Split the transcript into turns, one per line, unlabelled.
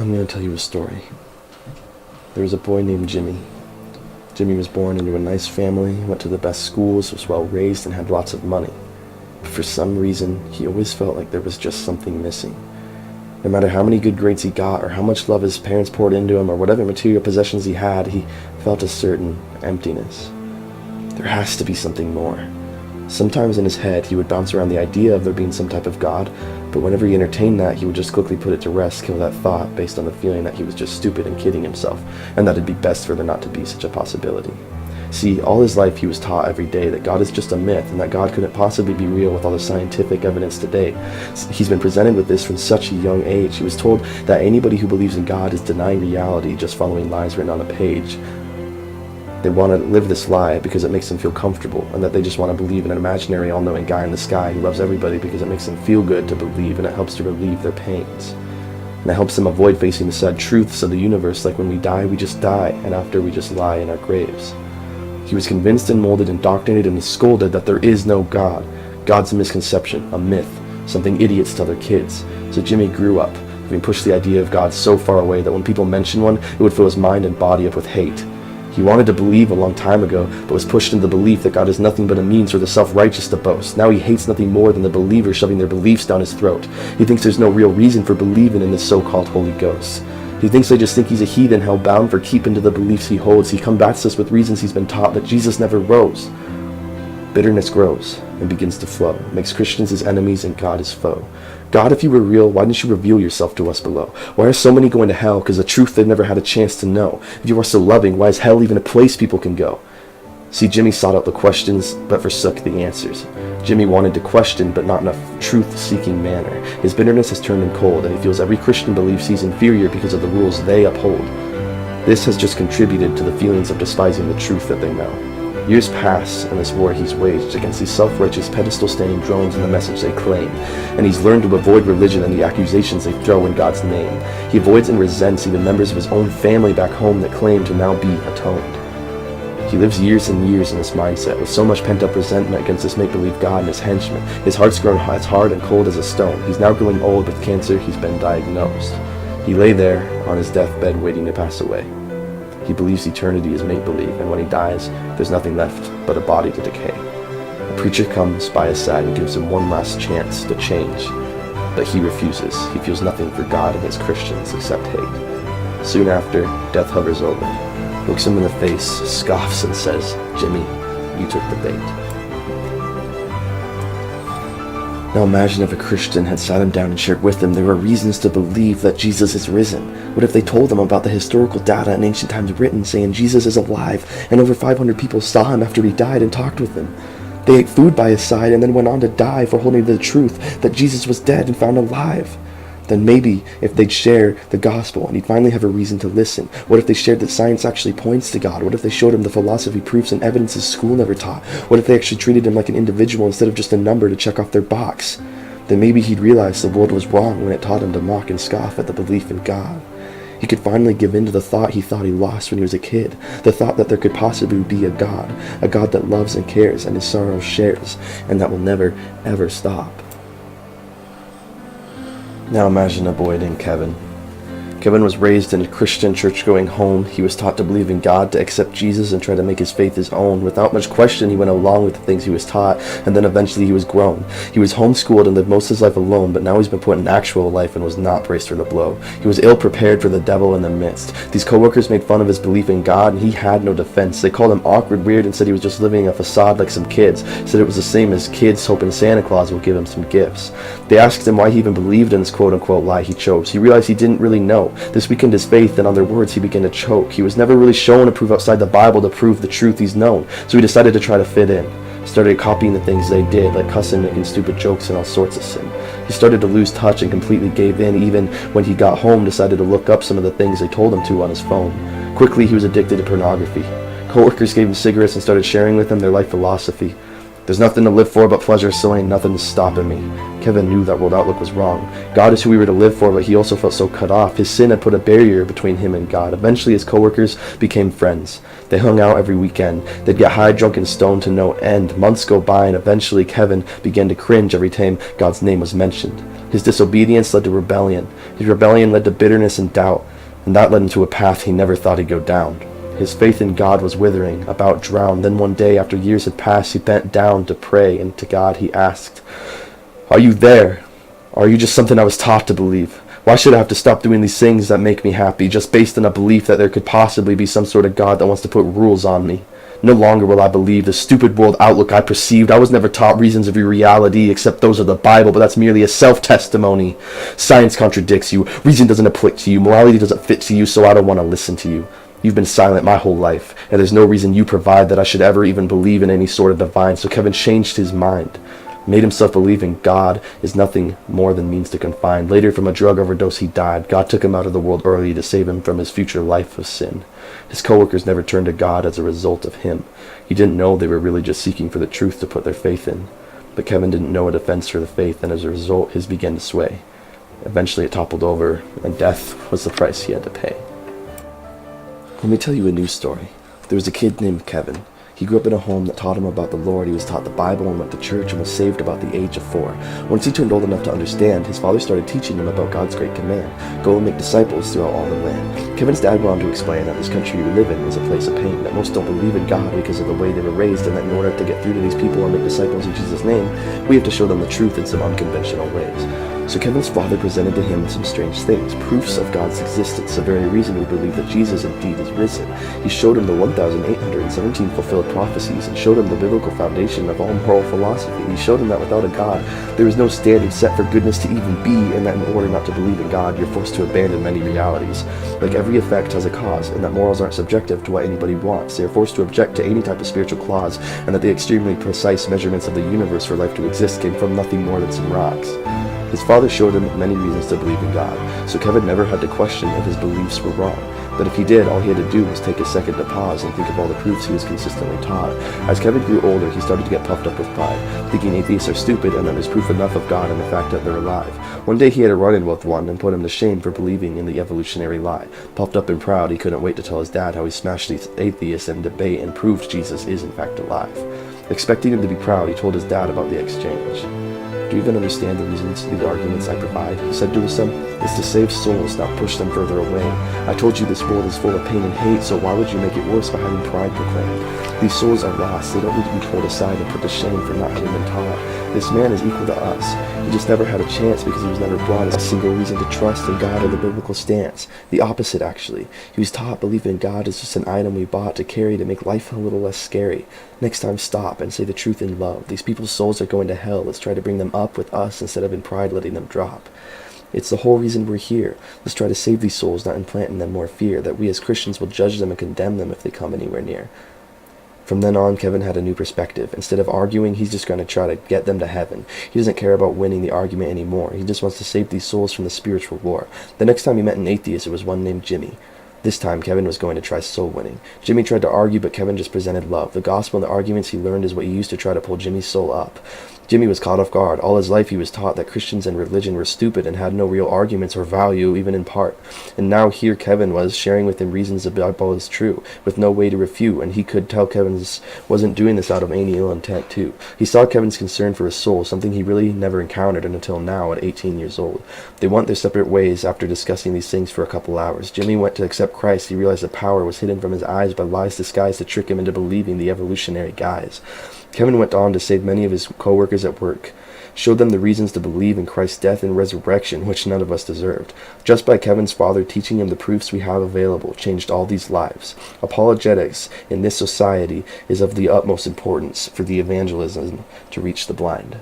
I'm going to tell you a story. There was a boy named Jimmy. Jimmy was born into a nice family, went to the best schools, was well raised, and had lots of money. But for some reason, he always felt like there was just something missing. No matter how many good grades he got, or how much love his parents poured into him, or whatever material possessions he had, he felt a certain emptiness. There has to be something more. Sometimes in his head, he would bounce around the idea of there being some type of God, but whenever he entertained that, he would just quickly put it to rest, kill that thought, based on the feeling that he was just stupid and kidding himself, and that it'd be best for there not to be such a possibility. See, all his life he was taught every day that God is just a myth, and that God couldn't possibly be real with all the scientific evidence today. He's been presented with this from such a young age. He was told that anybody who believes in God is denying reality, just following lines written on a page. They want to live this lie because it makes them feel comfortable, and that they just want to believe in an imaginary all-knowing guy in the sky who loves everybody because it makes them feel good to believe, and it helps to relieve their pains. And it helps them avoid facing the sad truths of the universe, like when we die, we just die, and after we just lie in our graves. He was convinced and molded, indoctrinated, and scolded that there is no God. God's a misconception, a myth, something idiots tell their kids. So Jimmy grew up, having pushed the idea of God so far away that when people mentioned one, it would fill his mind and body up with hate. He wanted to believe a long time ago, but was pushed into the belief that God is nothing but a means for the self-righteous to boast. Now he hates nothing more than the believers shoving their beliefs down his throat. He thinks there's no real reason for believing in this so-called Holy Ghost. He thinks they just think he's a heathen hell-bound for keeping to the beliefs he holds. He combats us with reasons he's been taught that Jesus never rose. Bitterness grows and begins to flow, makes Christians his enemies and God his foe. God, if you were real, why didn't you reveal yourself to us below? Why are so many going to hell because the truth they've never had a chance to know? If you are so loving, why is hell even a place people can go? See, Jimmy sought out the questions, but forsook the answers. Jimmy wanted to question, but not in a truth-seeking manner. His bitterness has turned him cold, and he feels every Christian believes he's inferior because of the rules they uphold. This has just contributed to the feelings of despising the truth that they know. Years pass in this war he's waged against these self-righteous pedestal-standing drones and the message they claim, and he's learned to avoid religion and the accusations they throw in God's name. He avoids and resents even members of his own family back home that claim to now be atoned. He lives years and years in this mindset, with so much pent-up resentment against this make-believe God and his henchmen. His heart's grown as hard and cold as a stone. He's now growing old with cancer. He's been diagnosed. He lay there on his deathbed waiting to pass away. He believes eternity is make-believe, and when he dies, there's nothing left but a body to decay. A preacher comes by his side and gives him one last chance to change, but he refuses. He feels nothing for God and his Christians except hate. Soon after, death hovers over, looks him in the face, scoffs, and says, "Jimmy, you took the bait." Now imagine if a Christian had sat him down and shared with him there were reasons to believe that Jesus is risen. What if they told them about the historical data in ancient times written saying Jesus is alive, and over 500 people saw him after he died and talked with him? They ate food by his side and then went on to die for holding to the truth that Jesus was dead and found alive. Then maybe if they'd share the gospel and he'd finally have a reason to listen. What if they shared that science actually points to God? What if they showed him the philosophy proofs and evidences school never taught? What if they actually treated him like an individual instead of just a number to check off their box? Then maybe he'd realize the world was wrong when it taught him to mock and scoff at the belief in God. He could finally give in to the thought he thought he lost when he was a kid, the thought that there could possibly be a God that loves and cares and his sorrow shares, and that will never, ever stop. Now imagine a boy named Kevin. Kevin was raised in a Christian church-going home. He was taught to believe in God, to accept Jesus, and try to make his faith his own. Without much question, he went along with the things he was taught, and then eventually he was grown. He was homeschooled and lived most of his life alone, but now he's been put in actual life and was not braced for the blow. He was ill-prepared for the devil in the midst. These co-workers made fun of his belief in God, and he had no defense. They called him awkward, weird, and said he was just living a facade like some kids. Said it was the same as kids hoping Santa Claus would give him some gifts. They asked him why he even believed in this quote-unquote lie he chose. He realized he didn't really know. This weakened his faith, and on their words he began to choke. He was never really shown to prove outside the Bible to prove the truth he's known, so he decided to try to fit in. Started copying the things they did, like cussing, making stupid jokes, and all sorts of sin. He started to lose touch and completely gave in. Even when he got home, decided to look up some of the things they told him to on his phone. Quickly he was addicted to pornography. Coworkers gave him cigarettes and started sharing with him their life philosophy. There's nothing to live for but pleasure, so ain't nothing stopping me. Kevin knew that world outlook was wrong. God is who we were to live for, but he also felt so cut off. His sin had put a barrier between him and God. Eventually his coworkers became friends. They hung out every weekend. They'd get high, drunk, and stoned to no end. Months go by, and eventually Kevin began to cringe every time God's name was mentioned. His disobedience led to rebellion. His rebellion led to bitterness and doubt, and that led him to a path he never thought he'd go down. His faith in God was withering, about drowned. Then one day, after years had passed, he bent down to pray, and to God he asked, "Are you there? Or are you just something I was taught to believe? Why should I have to stop doing these things that make me happy, just based on a belief that there could possibly be some sort of God that wants to put rules on me? No longer will I believe the stupid world outlook I perceived. I was never taught reasons of your reality except those of the Bible, but that's merely a self-testimony. Science contradicts you. Reason doesn't apply to you. Morality doesn't fit to you, so I don't want to listen to you. You've been silent my whole life, and there's no reason you provide that I should ever even believe in any sort of divine." So Kevin changed his mind, made himself believe in God is nothing more than means to confine. Later, from a drug overdose, he died. God took him out of the world early to save him from his future life of sin. His coworkers never turned to God as a result of him. He didn't know they were really just seeking for the truth to put their faith in. But Kevin didn't know a defense for the faith, and as a result, his began to sway. Eventually, it toppled over, and death was the price he had to pay. Let me tell you a news story. There was a kid named Kevin. He grew up in a home that taught him about the Lord. He was taught the Bible and went to church and was saved about the age of 4. Once he turned old enough to understand, his father started teaching him about God's great command: go and make disciples throughout all the land. Kevin's dad went on to explain that this country we live in is a place of pain, that most don't believe in God because of the way they were raised, and that in order to get through to these people and make disciples in Jesus' name, we have to show them the truth in some unconventional ways. So Kevin's father presented to him some strange things, proofs of God's existence, the very reason we believe that Jesus indeed is risen. He showed him the 1,817 fulfilled prophecies, and showed him the biblical foundation of all moral philosophy. He showed him that without a God, there is no standard set for goodness to even be, and that in order not to believe in God, you're forced to abandon many realities. Like every effect has a cause, and that morals aren't subjective to what anybody wants. They are forced to object to any type of spiritual clause, and that the extremely precise measurements of the universe for life to exist came from nothing more than some rocks. His father showed him many reasons to believe in God, so Kevin never had to question if his beliefs were wrong. But if he did, all he had to do was take a second to pause and think of all the proofs he was consistently taught. As Kevin grew older, he started to get puffed up with pride, thinking atheists are stupid and that there's proof enough of God and the fact that they're alive. One day he had a run-in with one and put him to shame for believing in the evolutionary lie. Puffed up and proud, he couldn't wait to tell his dad how he smashed these atheists in debate and proved Jesus is in fact alive. Expecting him to be proud, he told his dad about the exchange. "Do you even understand the reasons, the arguments I provide?" he said to his son. "It's to save souls, not push them further away. I told you this world is full of pain and hate, so why would you make it worse by having pride proclaimed? These souls are lost. They don't need to be pulled aside and put to shame for not having been taught. This man is equal to us. He just never had a chance because he was never brought a single reason to trust in God or the biblical stance. The opposite, actually. He was taught belief in God is just an item we bought to carry to make life a little less scary. Next time, stop and say the truth in love. These people's souls are going to hell. Let's try to bring them up with us instead of in pride letting them drop. It's the whole reason we're here. Let's try to save these souls, not implant in them more fear that we as Christians will judge them and condemn them if they come anywhere near." From then on, Kevin had a new perspective. Instead of arguing, he's just going to try to get them to heaven. He doesn't care about winning the argument anymore. He just wants to save these souls from the spiritual war. The next time he met an atheist, it was one named Jimmy. This time, Kevin was going to try soul winning. Jimmy tried to argue, but Kevin just presented love. The gospel and the arguments he learned is what he used to try to pull Jimmy's soul up. Jimmy was caught off guard. All his life he was taught that Christians and religion were stupid and had no real arguments or value, even in part. And now here Kevin was, sharing with him reasons the Bible is true, with no way to refute, and he could tell Kevin wasn't doing this out of any ill intent too. He saw Kevin's concern for his soul, something he really never encountered until now at 18 years old. They went their separate ways after discussing these things for a couple hours. Jimmy went to accept Christ. He realized the power was hidden from his eyes by lies disguised to trick him into believing the evolutionary guise. Kevin went on to save many of his co-workers at work, showed them the reasons to believe in Christ's death and resurrection, which none of us deserved. Just by Kevin's father teaching him the proofs we have available changed all these lives. Apologetics in this society is of the utmost importance for the evangelism to reach the blind.